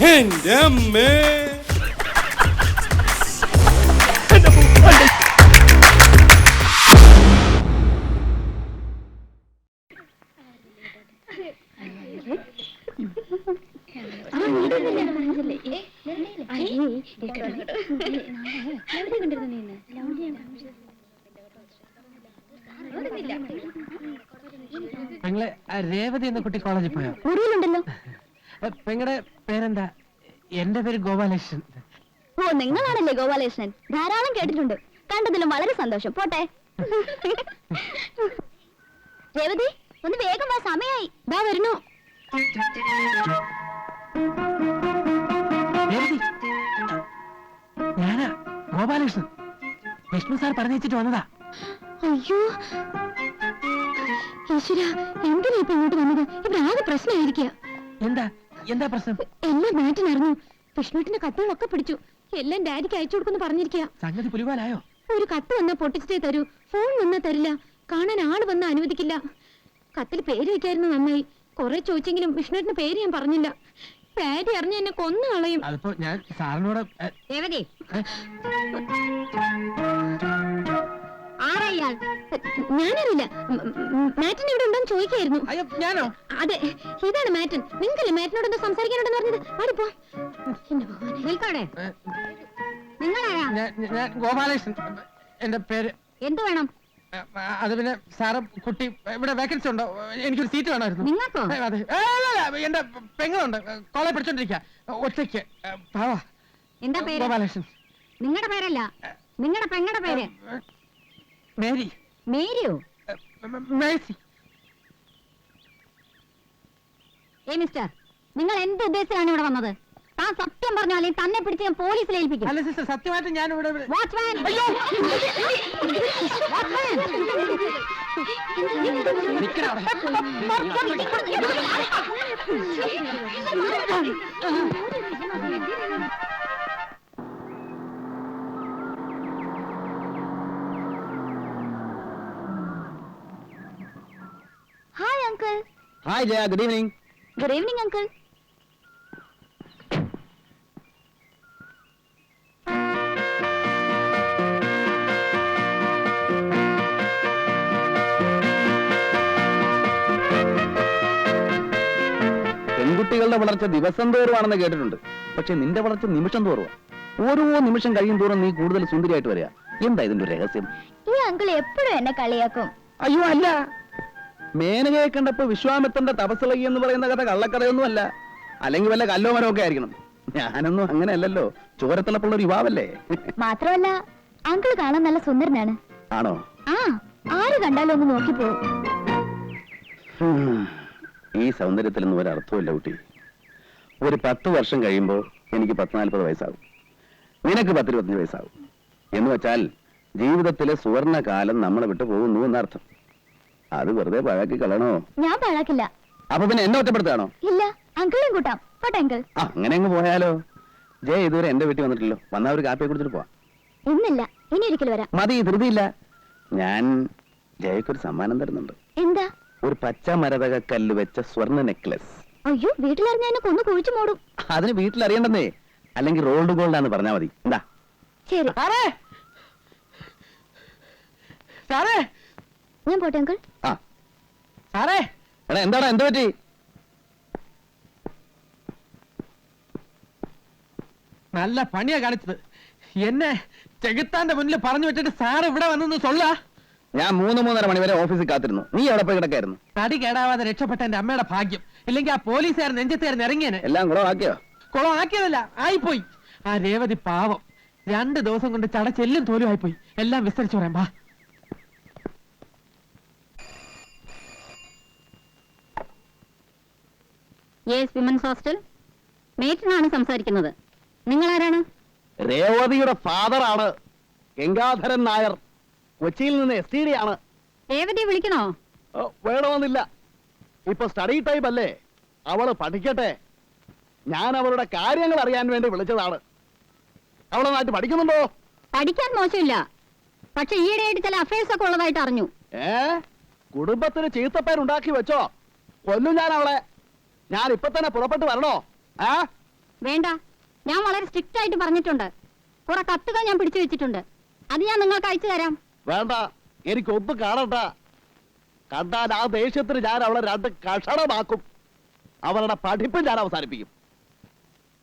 എന്റെ അമ്മേ. പെങ്ങളെ രേവതി എന്ന കുട്ടി കോളേജിൽ പോയോ? മുറിയിലുണ്ടല്ലോ. പെങ്ങളുടെ പേരെന്താ? എന്റെ പേര് ഗോപാലകൃഷ്ണൻ. ഓ, നിങ്ങളാണല്ലേ ഗോപാലകൃഷ്ണൻ? ധാരാളം കേട്ടിട്ടുണ്ട്. കണ്ടതിലും വളരെ സന്തോഷം. പോട്ടെ. രേവതി, ഒന്ന് വേഗം വാ, സമയായി. ദാ വരുന്നു. രേവതി, ഞാനാ ഗോപാലകൃഷ്ണൻ. വിഷ്ണു സാർ പറഞ്ഞിട്ട് വന്നതാ. അയ്യോ ഈശ്വര, എന്തിനാ ഇപ്പൊ ഇങ്ങോട്ട് വന്നത്? ഇവിടെ ആകെ പ്രശ്നമായിരിക്കുക. എന്താ എന്താ പ്രശ്നം? എല്ലാം മാറ്റിനറിഞ്ഞു. വിഷ്ണുവിന്റെ കത്തുകളൊക്കെ പിടിച്ചു. എല്ലാം ഡാഡിക്ക് അയച്ചു കൊടുക്കുന്നു പറഞ്ഞിരിക്കുക. സംഗതി പുലിവാലായോ? ഒരു കത്ത് വന്നാ പൊട്ടിച്ചിട്ടേ തരൂ. ഫോൺ വന്നാ തരില്ല. കാണാൻ ആള് വന്നാ അനുവദിക്കില്ല. കത്തിൽ പേര് വെക്കായിരുന്നു നന്നായി. കുറെ ചോദിച്ചെങ്കിലും വിഷ്ണുവിന്റെ പേര് ഞാൻ പറഞ്ഞില്ല. ഡാഡി അറിഞ്ഞ എന്നെ കൊന്നു കളയും. അതിപ്പോ ഞാൻ സാറിനോട് ആരായാൾ? ഞാനറിയില്ല. മാറ്റൻ ഇവിടെ ഉണ്ടോന്ന് ചോദിക്കായിരുന്നു. അയ്യോ, ഞാനോ? അതെ, ഇതാണ് മാറ്റൻ. നിങ്ങൾക്കല്ലേ മാറ്റനോട് എന്താ സംസാരിക്കാനുണ്ടെന്ന് പറഞ്ഞത്? പാടിപ്പോ. നിൽക്കോടെ. നിങ്ങളാരാ? ഞാൻ ഗോപാലകൃഷ്ണൻ. എന്റെ പേര്. എന്ത് വേണം? അത് പിന്നെ സാറ് കുട്ടി ഇവിടെ വേക്കൻസി ഉണ്ടോ? എനിക്കൊരു സീറ്റ് വേണമായിരുന്നു. നിങ്ങൾക്കോ? അതെ. എന്റെ പെങ്ങളുണ്ട്, കോളേജ് പഠിച്ചോണ്ടിരിക്കുക, ഒറ്റയ്ക്ക്. എന്താ പേര്? ഗോപാലകൃഷ്ണൻ. നിങ്ങളുടെ പേരല്ല, നിങ്ങളുടെ പെങ്ങളുടെ പേര്. മേരി. മേരിയോ? മേഴ്സി. മിസ്റ്റർ, നിങ്ങൾ എന്ത് ഉദ്ദേശത്തിലാണ് ഇവിടെ വന്നത്? താൻ സത്യം പറഞ്ഞോ, അല്ലെങ്കിൽ തന്നെ പിടിച്ച് ഞാൻ പോലീസിൽ ഏൽപ്പിക്കും. അല്ല സിസ്റ്റർ, സത്യമായിട്ട് ഞാൻ ഇവിടെ. Watchman! Hi uncle. Hi Jaya, good evening. Good evening uncle. പെൺകുട്ടികളുടെ വളർച്ച ദിവസം തോറുവാണെന്ന് കേട്ടിട്ടുണ്ട്. പക്ഷെ നിന്റെ വളർച്ച നിമിഷം തോറുവാ. ഓരോ നിമിഷം കഴിയും തോറും നീ കൂടുതൽ സുന്ദരിയായിട്ട് വരിക. എന്താ ഇതിന്റെ രഹസ്യം? ഈ അങ്കിൾ എപ്പോഴും എന്നെ കളിയാക്കും. അയ്യോ അല്ല, മേനകയെ കണ്ടപ്പോ വിശ്വാമിത്രന്റെ തപസ്സിളകി എന്ന് പറയുന്ന കഥ കള്ളക്കഥയൊന്നും അല്ല. അല്ലെങ്കിൽ വല്ല കല്ലോ മരോ ഒക്കെ ആയിരിക്കണം. ഞാനൊന്നും അങ്ങനെ അല്ലല്ലോ. ചോരത്തിളപ്പുള്ള ഒരു യുവാവല്ലേ. മാത്രമല്ല അങ്കിൾ കാണാൻ നല്ല സുന്ദരനാണ്. ആണോ? ആ, ആര് കണ്ടാലും ഒന്ന് നോക്കിപ്പോ. ഈ സൗന്ദര്യത്തിലൊന്നും ഒരർത്ഥമില്ല കുട്ടി. ഒരു 10 വർഷം കഴിയുമ്പോൾ എനിക്ക് 40 വയസ്സാകും. നിനക്ക് 25 വയസ്സാകും. എന്ന് വെച്ചാൽ ജീവിതത്തിലെ സുവർണ കാലം നമ്മളെ വിട്ടു പോകുന്നു എന്നർത്ഥം. അത് വെറുതെ പാഴാക്കി കളയണോ? ഞാൻ പാഴാക്കില്ല. അപ്പൊ പിന്നെ എന്നെ ഒറ്റപ്പെടുത്താണോ? ഇല്ല, അങ്കിളും കൂട്ടാം. പോട്ടെ അങ്കിൾ. അങ്ങനെ അങ്ങ് പോയാലോ? ജയ ഇതുവരെ എന്റെ വീട്ടിൽ വന്നിട്ടില്ലോ. വന്നാ ഒരു കാപ്പിയെ കൊടുത്തിട്ട് പോവാം. ഇന്നില്ല, ഇനി ഒരിക്കൽ വരാം. മതി, ധൃതിയില്ല. ഞാൻ ജയക്കൊരു സമ്മാനം തരുന്നുണ്ട്. എന്താ? ഒരു പച്ച മരതക കല്ല് വെച്ച സ്വർണ്ണ നെക്ലസ്. അയ്യോ, വീട്ടിലറിഞ്ഞ എന്നെ കൊന്നു കുഴിച്ചു മൂടും. അതിന് വീട്ടിൽ അറിയണ്ടെന്നേ. അല്ലെങ്കിൽ റോൾഡ് ഗോൾഡാന്ന് പറഞ്ഞാ മതി. എന്താ? ശരി, സാറേ, ഞാൻ പോട്ടെ അങ്കിൾ. ആ സാറേ. എടാ, എന്താടാ, എന്ത് പറ്റി? നല്ല പണിയാ കാണിച്ചത്. എന്നെ ചെകുത്താന്റെ മുന്നിൽ പറഞ്ഞു വെച്ചിട്ട് സാറ് ഇവിടെ വന്നു സൊല്ല. ഞാൻ 3-3:30 മണി വരെ ഓഫീസിൽ കാത്തിരുന്നു. നീ എവിടെ പോയി കിടക്കായിരുന്നു? തടി കേടാവാതെ രക്ഷപ്പെട്ട എന്റെ അമ്മയുടെ ഭാഗ്യം. ഇല്ലെങ്കിൽ ആ പോലീസുകാർ നെഞ്ചത്തേർന്ന് ഇറങ്ങിയേനെ. എല്ലാം കുളമാക്കിയോ? കുളമാക്കിയതല്ല, ആയിപ്പോയി. ആ രേവതി പാവം 2 ദിവസം കൊണ്ട് ചടച്ചെല്ലും തോലും ആയിപ്പോയി. എല്ലാം വിസ്തരിച്ചു പറയാം. വാ. Yes, women's hostel. മേറ്റിനാണ് സംസാരിക്കുന്നത്. നിങ്ങൾ ആരാണ്? രേവതിയുടെ ഫാദറാണ് ഗംഗാധരൻ നായർ. കൊച്ചിയിൽ നിന്ന് STD ആണ്. രേവതിയെ വിളിക്കണോ? വേണമെന്നില്ല. ഇപ്പൊ സ്റ്റഡി ടൈം അല്ലേ. അവള് പഠിക്കട്ടെ. ഞാൻ അവളുടെ കാര്യങ്ങൾ അറിയാൻ വേണ്ടി വിളിച്ചതാണ്. അവളെ നാട്ടിൽ പഠിക്കുന്നുണ്ടോ? പഠിക്കാൻ മോശമില്ല, പക്ഷെ ഈയിടെയായിട്ട് ചില അഫയേഴ്സ് ഒക്കെ ഉള്ളതായിട്ട് അറിഞ്ഞു. കുടുംബത്തിന് ചീത്തപ്പേരുണ്ടാക്കി വെച്ചോ? കൊല്ലും ഞാൻ അവളെ. ഞാൻ ഇപ്പൊ തന്നെ പുറപ്പെട്ടു വരണോ? വേണ്ട, ഞാൻ വളരെ സ്ട്രിക്റ്റ് ആയിട്ട് പറഞ്ഞിട്ടുണ്ട്. കുറെ കത്തുകൾ ഞാൻ പിടിച്ചു വെച്ചിട്ടുണ്ട്. അത് ഞാൻ നിങ്ങൾക്ക് അയച്ചു തരാം. വേണ്ട, എനിക്കൊന്നും കാണണ്ട. കണ്ടാൽ ആ ദേഷ്യത്തിന് ഞാൻ അവളെ 2 കഷണമാക്കും. അവളുടെ പഠിപ്പ് ഞാൻ അവസാനിപ്പിക്കും.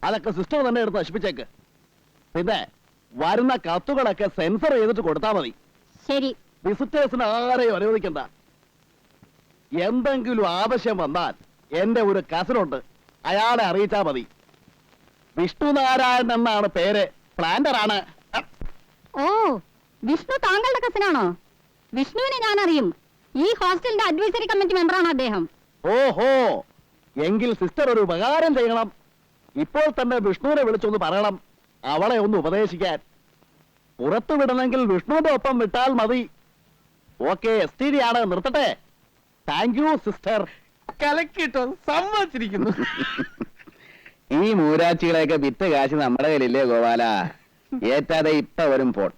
അതൊക്കെ സിസ്റ്റർ തന്നെ എടുത്ത് നശിപ്പിച്ചേക്ക്. പിന്നെ വരുന്ന കത്തുകളൊക്കെ സെൻസർ ചെയ്തിട്ട് കൊടുത്താൽ മതി. ശരി. വിസിറ്റേഴ്സിന് ആരെയും അനുവദിക്കണ്ട. എന്തെങ്കിലും ആവശ്യം വന്നാൽ എന്റെ ഒരു കസിനുണ്ട്, അയാളെ അറിയിച്ചാൽ മതി. വിഷ്ണുനാരായണൻ എന്നാണ് പേര്. പ്ലാന്റർ ആണ്. ഓ, വിഷ്ണു താങ്കളുടെ കസിനാണോ? വിഷ്ണുവിനെ ഞാൻ അറിയും. ഈ ഹോസ്റ്റലിന്റെ അഡ്വൈസറി കമ്മിറ്റി മെമ്പറാണ് അദ്ദേഹം. ഓഹോ, എങ്കിൽ സിസ്റ്റർ ഒരു ഉപകാരം ചെയ്യണം. ഇപ്പോൾ തന്നെ വിഷ്ണുവിനെ വിളിച്ചൊന്ന് പറയണം, അവളെ ഒന്ന് ഉപദേശിക്കാൻ. പുറത്തു വിടണമെങ്കിൽ വിഷ്ണുവിന്റെ ഒപ്പം വിട്ടാൽ മതി. ഓക്കെ, STD ആണ്. നിർത്തട്ടെ. Thank you sister. കലക്കിട്ടോ, സമ്മതിച്ചിരിക്കുന്നു. ഈ മൂരാച്ചികളെയൊക്കെ വിറ്റ് കാശ് നമ്മുടെ കയ്യിലില്ലേ ഗോപാല? ഏറ്റാതെ ഇപ്പൊ വരും ഫോൺ.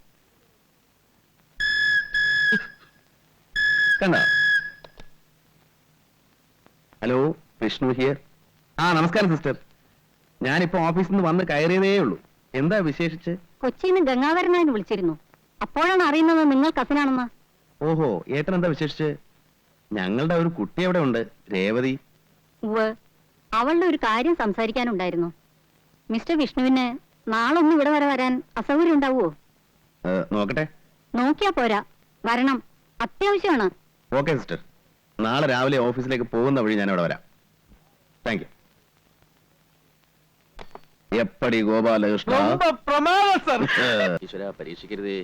കണ്ടോ? Hello, Vishnu here. നമസ്കാരം സിസ്റ്റർ. ഞാനിപ്പോ ഓഫീസിൽ നിന്ന് വന്ന് കയറിയതേ ഉള്ളൂ. എന്താ വിശേഷിച്ച്? കൊച്ചിയിൽ നിന്ന് ഗംഗാധരനായി വിളിച്ചിരുന്നു. അപ്പോഴാണ് അറിയുന്നത് നിങ്ങൾ കസിനാണെന്ന്. ഓഹോ, ഏട്ടൻ എന്താ വിശേഷിച്ച്? ഞങ്ങളുടെ ഒരു കുട്ടി അവിടെ ഉണ്ട്, രേവതി. ഉവ്വ്, അവളുടെ ഒരു കാര്യം സംസാരിക്കാനുണ്ടായിരുന്നു. മിസ്റ്റർ വിഷ്ണുവിന് നാളൊന്നും ഇവിടെ വരെ വരാൻ അസൗകര്യം ഉണ്ടാവുമോ? നോക്കട്ടെ. നോക്കിയാ പോരാ, വരണം, അത്യാവശ്യമാണ്. ഓക്കെ സിസ്റ്റർ, നാളെ രാവിലെ ഓഫീസിലേക്ക് പോകുന്ന വഴി ഞാൻ അവിടെ വരാം. Thank you. എപ്പടി ഗോപാലകൃഷ്ണ. ரொம்ப பிரமாதம் சார். ഈശ്വര, പരീക്ഷിക്കരുതേ.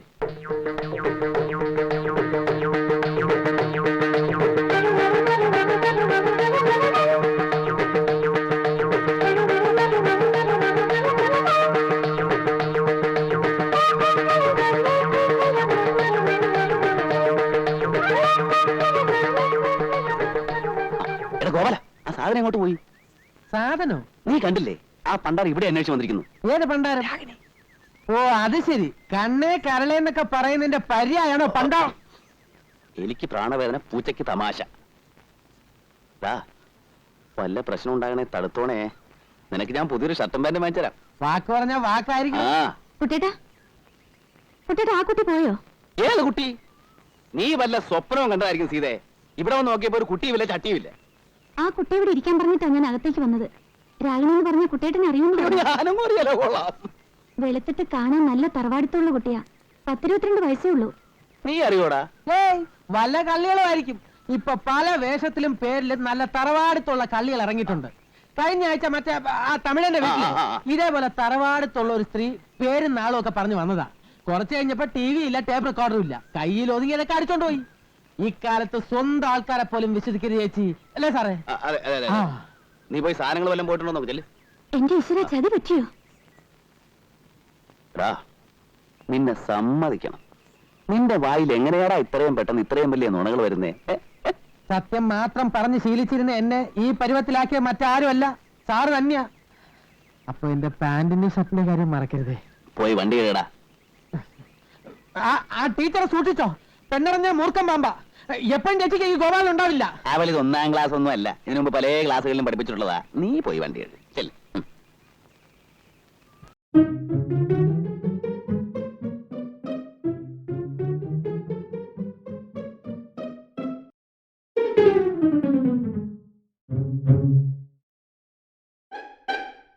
എടാ ഗോപാല, ആ സാധനം എങ്ങോട്ട് പോയി? സാധനോ? നീ കണ്ടില്ലേ? ആ പണ്ടാർ ഇവിടെ അന്വേഷിച്ച് വന്നിരിക്കുന്നു. ഏത് പണ്ടാരം? ഓ, അത് ശരി. കണ്ണേ കരളേന്നൊക്കെ പറയുന്നതിന്റെ പര്യായാണോ പണ്ടോ? എനിക്ക് പ്രാണവേദന, പൂച്ചയ്ക്ക് തമാശ. വല്ല പ്രശ്നം ഉണ്ടാകണേ തടുത്തോണേ. നിനക്ക് ഞാൻ പുതിയൊരു ഷർട്ടും പാന്റും വാങ്ങിച്ചരാം. വാക്ക് പറഞ്ഞ വാക്കായിരിക്കും. കുട്ടേട്ടാ, കുട്ടേട്ടാ, ആ കുട്ടി പോയോ? ഏത് കുട്ടി? നീ വല്ല സ്വപ്നവും കണ്ടതായിരിക്കും സീതേ. ഇവിടെ വന്ന് നോക്കിയപ്പോ ഒരു കുട്ടിയുമില്ല, ചട്ടിയുമില്ല. ആ കുട്ടി ഇവിടെ ഇരിക്കാൻ പറഞ്ഞിട്ടാണ് ഞാൻ അകത്തേക്ക് വന്നത്. രാഗിണി എന്ന് പറഞ്ഞ കുട്ടേട്ടനെ അറിയുന്നു. ഞാനും അറിയാലോ. കൊള്ളാം. വെളുത്തിട്ട് കാണാൻ നല്ല തറവാടുത്തുള്ള കുട്ടിയാ. 10-22 വയസ്സേ ഉള്ളൂ. നീ അറിയോടാ? ഏയ്, വല്ല കള്ളികളും ആയിരിക്കും. ഇപ്പൊ പല വേഷത്തിലും പേരിലും നല്ല തറവാടുത്തുള്ള കള്ളികൾ ഇറങ്ങിയിട്ടുണ്ട്. കഴിഞ്ഞ ആഴ്ച മറ്റേ ആ തമിഴന്റെ വീട്ടിൽ ഇതേപോലെ തറവാടുത്തുള്ള ഒരു സ്ത്രീ പേരും നാളും ഒക്കെ പറഞ്ഞു വന്നതാ. കുറച്ച് കഴിഞ്ഞപ്പോ TV ഇല്ല, ടേപ്പ് റെക്കോർഡറും ഇല്ല. കയ്യിൽ ഒതുങ്ങിയതൊക്കെ അടിച്ചോണ്ട് പോയി. ഇക്കാലത്ത് സ്വന്തം ആൾക്കാരെ പോലും വിശ്വസിക്കരുത് ചേച്ചി, അല്ലേ സാറേ? നീ പോയി സാധനങ്ങൾ വല്ലതും പോയിട്ടുണ്ടോ നോക്കില്ലേ? എന്റെ ഈശ്വര, ചതി പറ്റിയോ? നിന്നെ സമ്മതിക്കണം. നിന്റെ വായിൽ എങ്ങനെയാടാ ഇത്രയും പെട്ടെന്ന് ഇത്രയും വലിയ നുണകൾ വരുന്നേ? സത്യം മാത്രം പറഞ്ഞ് ശീലിച്ചിരുന്ന എന്നെ ഈ പരുവത്തിലാക്കിയ മറ്റാരും അല്ല, സാറ് തന്നെയാ. അപ്പൊ എന്റെ പാന്റിന്റെ ഷർട്ടിന്റെ കാര്യം മറക്കരുതേ. പോയി വണ്ടി കയറാ. ആ ടീച്ചറെ സൂക്ഷിച്ചോ, പെണ്ണറിഞ്ഞ മൂർഖം പാമ്പ. എപ്പോഴും ചേച്ചിക്ക് ഈ ഗോപാലൻ ഉണ്ടാവില്ല. അവളിത് 1ാം ക്ലാസ് ഒന്നും അല്ല, ഇതിനു മുമ്പ് പല ക്ലാസ്സുകളിലും പഠിപ്പിച്ചിട്ടുള്ളതാ. നീ പോയി വണ്ടി കയറി.